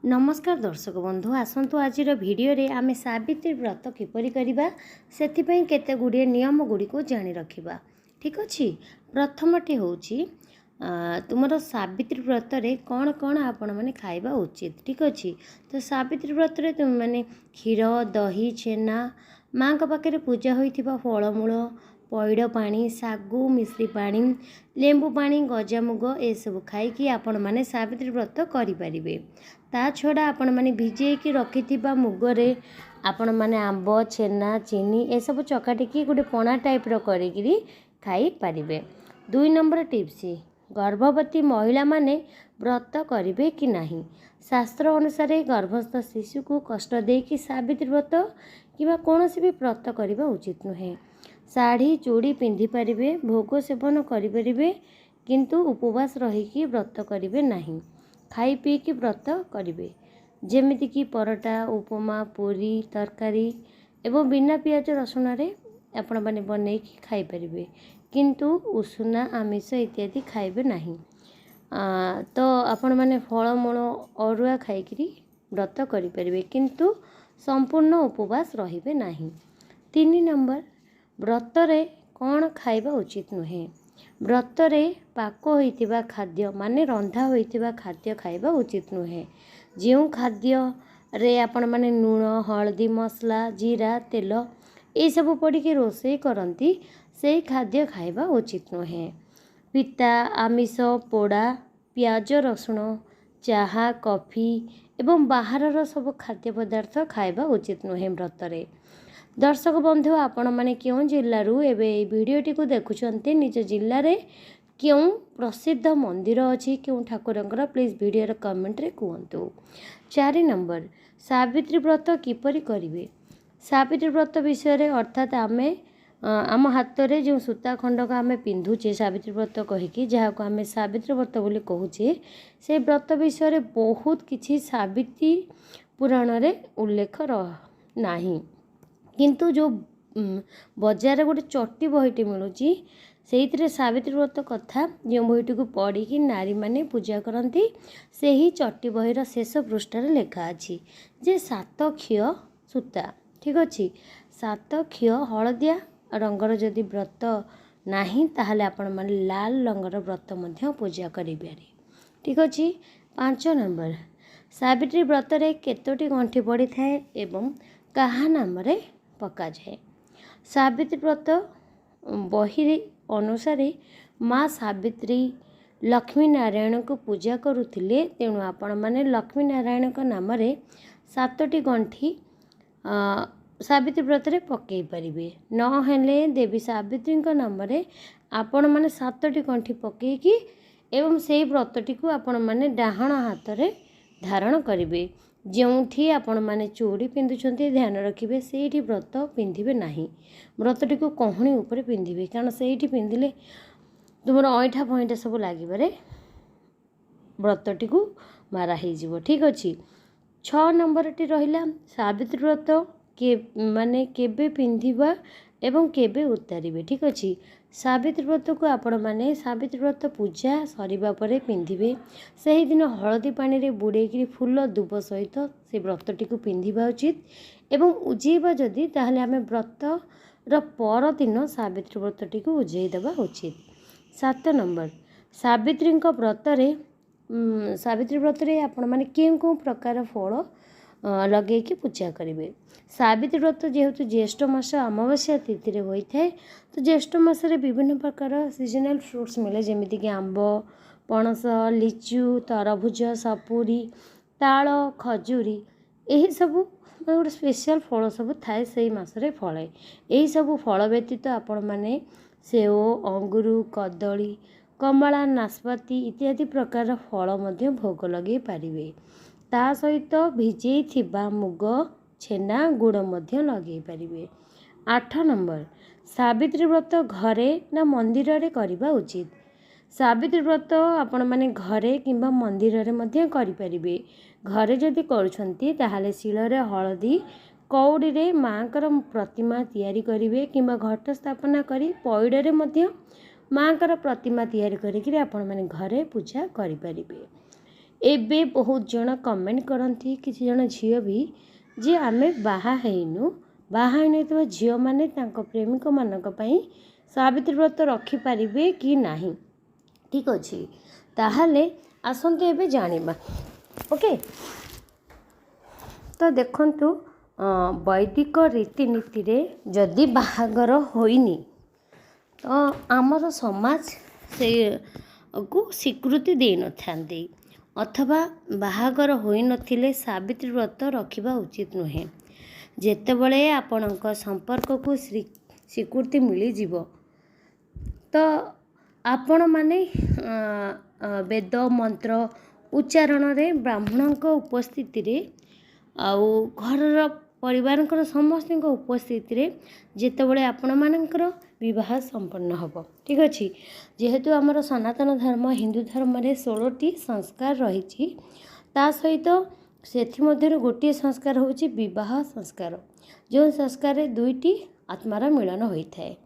नमस्कार दर्शक बंधु आसतु आज भिडियो रे आमे सावित्री व्रत किपरि करिबा सेथिपई केते गुडिये नियम गुडी को जानि रखिबा। ठीक अछि। प्रथमटी होउची तुमरो सावित्री व्रत रे कौन कौन आपण माने खाइबा उचित। ठीक अछि। तो सावित्री व्रत रे तुम माने क्षीर दही छेना माँ का पाखे पूजा होइथिबा फलमूल पैड़ पानी सागु मिश्री पानी लेंबू पानी गजामुग ए सब खाई आपण माने सावित्री व्रत करि परिबे। ता छड़ा आपण माने भिजेकी रखिथिबा मुगरे आपण माने आंब छेना चीनी ए सब चकाटिकी गोटे पणा टाइप रो करिगिरी खाई परिबे। 2 नंबर टिप्स गर्भवती महिला माने व्रत करिबे कि नाही। शास्त्र अनुसार गर्भस्थ शिशु को कष्ट देकी सावित्री व्रत किबा कोनोसी भी व्रत करिबा उचित नुहे। साड़ी चूड़ी पिंधि परिबे भोग सेवन करि परिबे किंतु उपवास रहिकी व्रत करिबे नाही। खाई पी की व्रत करिबे जेमिति कि परोटा उपमा पूरी तरकारी एवं बिना पियाज रसुण रे आपण माने बनेकी खाई परिबे किंतु उषुना आमिष इत्यादि खाइबे नाही। तो आपण माने फलमूल अरुआ खाइकरी व्रत करि परिबे किंतु संपूर्ण उपवास रहिबे नाही। 3 नंबर व्रत रे कौन खाइबा उचित नुहे। व्रत रे पाक होइतिबा खाद्य माने रंधा होइतिबा खाद्य खाइबा उचित नुहे। जो खाद्य रे आपण माने लूण हल्दी मसला जीरा तेल ए सब पड़ी रोषे करती से खाद्य खाइबा उचित नुहे। पिता आमिष पोड़ा पियाज रसुण चाहा कॉफी एवं बाहर सब खाद्य पदार्थ खाइबा उचित नुहे व्रत रे। दर्शक बंधु आपण माने क्यों जिल्लारू एबे भिडियोटी को देखुछन्ते निज जिल्ला रे क्यों प्रसिद्ध मंदिर अछि क्यों ठाकुरंकर प्लीज वीडियो रे कमेंट रे कहंतु। 4 नंबर सावित्री व्रत किपरि करिवे। सावित्री व्रत विषय रे अर्थात आमे आम हाथ रे जो सूता खंड का आमे पिंधुचे सावित्री व्रत कहिकी जहा को आमे सावित्री व्रत बोली कहूचे से व्रत विषय रे बहुत किछि सावित्री पुराण रे उल्लेख नाही किंतु जो बजार गोटे चट्टी बहीटी मिलूची से सावित्री व्रत कथा जो बहीटी को पढ़ी कि नारी माने पूजा करती से ही चट्टी बहीर शेष पृष्ठार लेखा अच्छी जे 7 क्षीय सूता। ठीक अच्छे 7 क्षीय हलदिया रंगर जदि व्रत नाही ताहले आपण माने लाल रंगर व्रत मध्य पूजा करिबे। ठीक अच्छे। 5 नंबर सावित्री व्रत रे केतोटी गंठी पड़ी थाए एवं काहा नाम रे पका जाए। सावित्री व्रत बही अनुसार माँ सावित्री लक्ष्मी नारायण को पूजा करुथिले तेणु आपण माने लक्ष्मी नारायण को नाम रे 7टी गंठी सावित्री व्रत रे पकई परिबे न हेले देवी सावित्री को नाम रे आपण माने 7टी गंठी पकईकी एवं सेई व्रतटी को आपण माने डाहण हाथ रे धारण करिवे। जोठी आपण माने चूड़ी पिंधुछन्ती ध्यान रखिबे सेठी व्रत पिंधिबे नाही। व्रतटी को कहणी ऊपर पिंधिबे कारण सेठी पिंधिले तुमर ऐठा फैठा सब लागिबारे व्रतटी को मारा हो जिवो। ठीक अछि। 6 नंबर टी रहिला सावित्री व्रत के माने केबे पिंधिबा एवं केबे उतारिबे। ठीक अछि। सावित्री व्रत को आपण माने सावित्री व्रत पूजा सरीबा परे पिंधिबे सही दिन हलदी पानी रे बुड़ेकी फूल दुब सहित से व्रतटी को पिंधिबा उचित एवं उजेबा जदि ताहले आमे व्रत र पर दिन सावित्री व्रतटी को उजेई देबा उचित। 7 नंबर सावित्री व्रत रे सावित्री व्रत रे आपण माने केउ प्रकार फल लगे कि पूजा करेंगे। सावित्री व्रत जेहेतु ज्येष्ठ मास अमावास्या तिथि रे होई थाए तो ज्येष्ठ मास रे विभिन्न प्रकार सीजनल फ्रूट्स मिले जेमिति कि आंब पणस लिचु तरभुज सपुरी ताल खजूरी यही सब गोटे स्पेशल फल सब थाए से मास रे फले। यही सब फल व्यतीत आपण माने सेव अंगुर कदली कमला नाशपाती इत्यादि प्रकार फल मध्य भोग लगे पारिबे। ता सहित भिजेई थिबा मुग छेना गुड़ मध्य लगे पारिबे। 8 नंबर सावित्री व्रत घरे ना मंदिर रे करिबा उचित। सावित्री व्रत आपण माने घरे किंबा मंदिर रे मध्य करि परिबे। घरे जदि करूछंती ताहाले शिଳରେ हळदी कौड़ी रे माँकर प्रतिमा तैयारी करिवे किंबा घट स्थापना करी पैड़ रे मध्य माँकर प्रतिमा तैयारी करिकरी आपण माने घरे पूजा करि परिबे। एबे बहुत जन कमेंट करती किसी जन झील भी जे आमे बाहा हेनु बाहा नहीं झील मैंने प्रेमिक मानक पई सावित्री व्रत रखिपारे कि नहीं। ठीक अच्छे ताहले आसतु एबे जानिबा। ओके तो देखंतु वैदिक रीतिनीति रे जदि बाहागर होइनी तो आमर समाज से को स्वीकृति दे न थांती अथवा बाहागर होई नथिले सावित्री व्रत रखिबा उचित नुहे। जेतेबेले आपणक संपर्क को स्वीकृति मिली जीवो तो आपण माने वेद मंत्र उच्चारण रे ब्राह्मण उपस्थिति रे आउ घर परिवार समस्त उपस्थिति रे जेतेबेले आपण मानकर विवाह संपन्न हब। ठीक अच्छे जेहेतु आमर सनातन धर्म हिंदू धर्म रे 16टी संस्कार रही ता सहित से गोटे संस्कार होची विवाह संस्कार जो संस्कार रे 2टी आत्मार मिलन होता है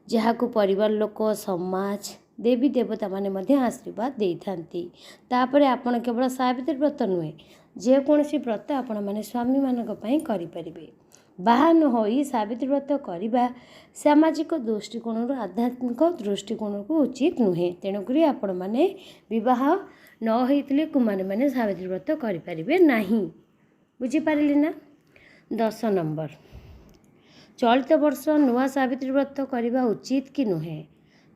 जहाँ परिवार लोक समाज देवी देवता माने मध्य आशीर्वाद दे थांती। तापरे आपण केवल सावित्री व्रत नुहे जेकोसी व्रत आपण माने स्वामी मानक पई करि परिबे। बाहा न होई सावित्री व्रत करिबा सामाजिक दृष्टिकोण आध्यात्मिक दृष्टिकोण को उचित नुहे। तेणुकरी आपण माने विवाह न होइतिले कुमारी माने सावित्री व्रत करि परिबे नाही। बुझी पारिले ना। 10 नंबर चलित वर्ष नुआ सावित्री व्रत करवा उचित कि नुहे।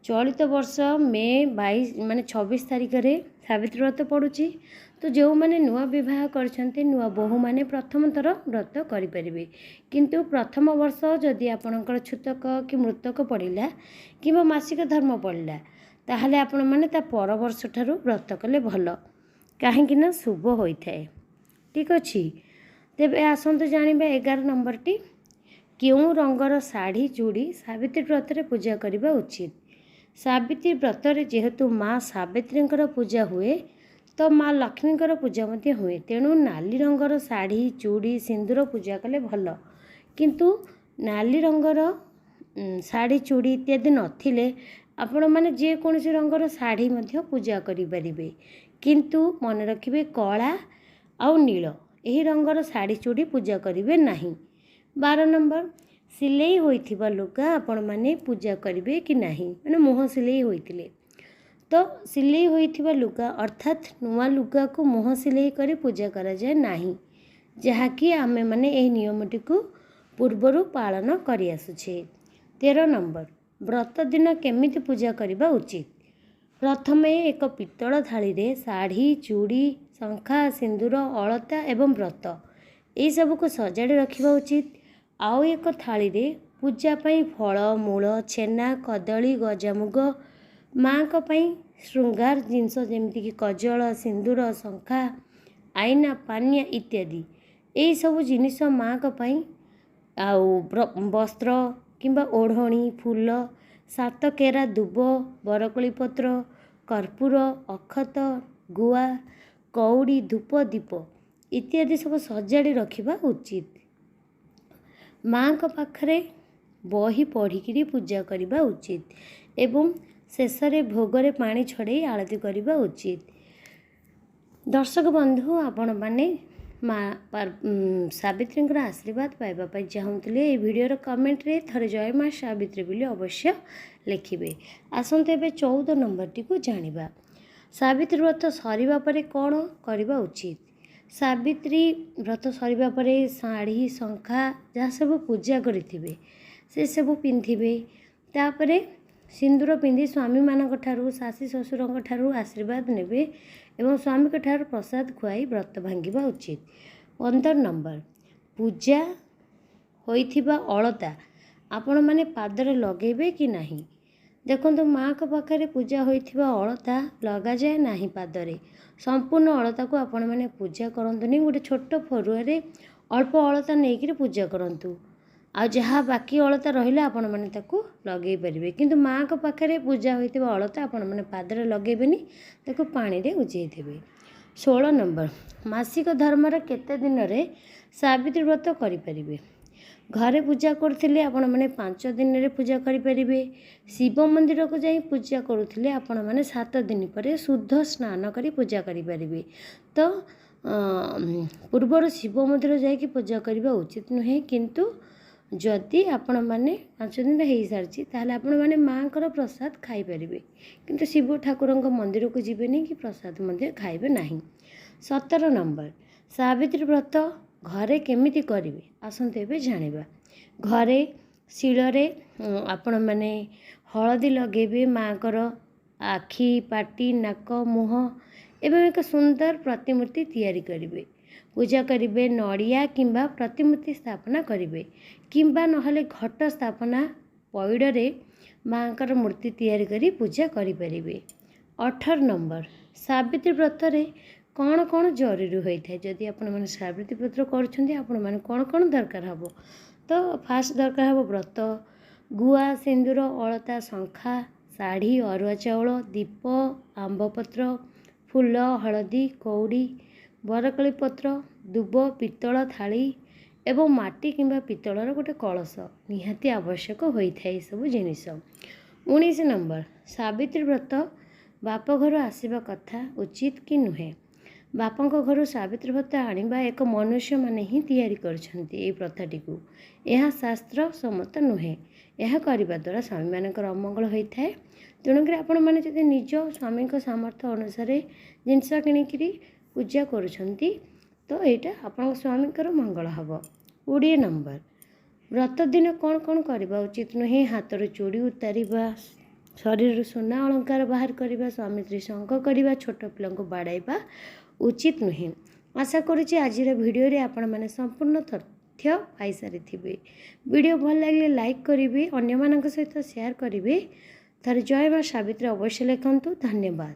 चलित वर्ष मे 22 माने 26 तारिख रे सावित्री व्रत पड़ुची तो जो माने नुआ विवाह करछन्ते नुआ बहु माने प्रथम थर व्रत करि परिबे किंतु प्रथम वर्ष जदि आपणकर छूतक कि मृतक पड़िला कि मासिक धर्म पड़िला ताहले आपण माने ता पर वर्ष ठारू व्रत कले भल काहेकि ना शुभ होइथाय। ठीक अछि तेबे आसंतु जानिबा 11 नंबर टी क्यों रंगर शाढ़ी चूड़ी सावित्री व्रत रे पूजा करबा उचित। सावित्री व्रत रे जेहेतु माँ सावित्री पूजा हुए तो माँ लक्ष्मी पूजा मध्य हुए तेणु नाली रंगर शाढ़ी चूड़ी सिंदूर पूजा कले भल किंतु नाली रंगर शाढ़ी चूड़ी इत्यादि नथिले आपण माने जे कोनसी रंगर शाढ़ी मध्य पूजा करि परिबे किंतु मन रखिबे कला आउ नील एही रंगर शाढ़ी चूड़ी पूजा करिवे नाही। 12 नंबर सिलेई होइथिबा लुगा आपण माने पूजा करिवे कि नाही माने मुह सिलेई होइतिले तो सिलेई होइथिबा लुगा अर्थात नुआ लुगा को मुह सिलेई करी पूजा करा जाए नाही जहाँकि आमे माने एही नियमटी को पूर्वरु पालन करि आसुछे। 13 नंबर व्रत दिन केमिति पूजा करिबा उचित। प्रथमे एक पित्तल थाली रे शाढ़ी चूड़ी शंखा सिंदूर अलता एवं व्रत यही सब को सजाड़ी रखिबा उचित। आउ एक थाली रे पूजा पई फल मूल छेना कदली गजामुग माँ को पई श्रृंगार जिनस जेमिति कि कजल सिंदूर शंखा आईना पानिया इत्यादि यही सब जिनिस माँ को पई आउ वस्त्र किंबा ओढ़णी फूल 7 केरा दुब बरकोली पत्र कर्पूर अक्षत गुआ कौड़ी धूप दीप इत्यादि सब सजाड़ी रखिबा उचित। माँ को पाखरे बही पढ़िकी पूजा करबा उचित एवं शेष रे भोगरे पानी छड़े आरती करबा उचित। दर्शक बंधु आपण माने माँ सावित्री आशीर्वाद पाइबा चाहूले ये वीडियोर कमेंट रे थरे जय माँ सावित्री बोली अवश्य लिखिबे। आसंते एबे 14 नंबर टी को जानिबा। सावित्री व्रत सरिबा परे कौन करबा उचित। सावित्री व्रत सरिबा परे शाढ़ी शंखा जहाँ सब पूजा करिथिबे से सब पिंधिबे तापरे सिंदूर पिंधि स्वामी मानक ठारू शाशी ससुरंक ठारू आशीर्वाद नेबे एवं स्वामी के ठारू प्रसाद खुआई व्रत भांगिबा उचित। 15 नंबर पूजा होइथिबा अलता आपण माने पादरे लगेबे कि नाही। देखो माँ को पाखे पूजा होइथिबा अलता लगा जाए नाही पादरे संपूर्ण अलता को आपण माने पूजा करंतुनी गोटे छोट फरुआरे अल्प अलता नहीं पूजा करंतु आ जहाँ बाकी अलता रहिला आपण माने ताकू लगे परिबे किंतु माँ को पाखे पूजा होइथिबा अलता आपण माने पादरे लगेबेनी ताकू पानी रे उजेई देबे। 16 नंबर मासिक धर्म रे केते दिन रे सावित्री व्रत करि परिबे। घरे पूजा करुले आपण मैंने 5 दिन रे पूजा करें। शिव मंदिर को जाई पूजा करुले आपण मैंने 7 दिन पर शुद्ध स्नान कर पूजा करें। तो पूर्वर शिव मंदिर जाकि पूजा करने उचित नुहे, किंतु जदि आपण मैंने 5 दिन हो सारी ताल आपण मैंने माँ को प्रसाद खाईपर, किंतु शिव ठाकुर मंदिर को जीवेनि कि प्रसाद मंदिर खाइबे नहीं। 17 नंबर सावित्री व्रत घरे केमिति करिवे आसंते एबे जानिबा। घरे शिଳରେ आपण मैंने हलदी लगेबे, माँ को आखि पाटी नाक मुह एवं एक सुंदर प्रतिमूर्ति तैयारी करिवे। पूजा करिवे नड़िया किंबा प्रतिमूर्ति स्थापना करिवे, किंबा नहले घट स्थापना पैड़े माँ का मूर्ति तैयारी करी पूजा करें। 18 नंबर सावित्री व्रत रे कौन कौन जरूरी होता है। जदि आपण मैंने सावित्री व्रत कर कौन कौन दरकार हम, तो फास्ट दरकार हम व्रत, गुआ सिंदूर अलता शंखा शाढ़ी अरुआ चाउल दीप आंबपत्र फूल हलदी कौड़ी बरकली पत्र दुब पितल थाली एवं माटी किंबा पितलर गोटे कलश निहाती आवश्यक होता है सब जिनिस। 19 नंबर सावित्री व्रत बाप घर आसवा कथा उचित कि नुहे। बापा घर सावित्री व्रत आनिबा एक मनुष्य माने ही तैयारी करछंती प्रथाटी को। यह शास्त्र सम्मत नुहे। यह करने द्वारा स्वामी मानकर अमंगल होता है। तेणुक आपण मैंने जब निज स्वामी सामर्थ्य अनुसार जिनस किणिकी पूजा करुछंती तो यहाँ आपण स्वामी मंगल हम। 20 नंबर व्रत दिन कौन कौन करवा उचित नुहे। हाथर चूड़ी उतारिबा, शरीर सुना अलंकार बाहर करवा, स्वामी स्त्री संग करवा, छोट पिला बाड़ाइबा उचित नुहे। आशा करुच्ची आज भिडियो रे आपण मैंने संपूर्ण तथ्य पाई सारी थे। वीडियो भल लगे लाइक करेंगे, अन्य सहित शेयर करेंगे। थर जय मां सावित्री अवश्य लिखंतु। धन्यवाद।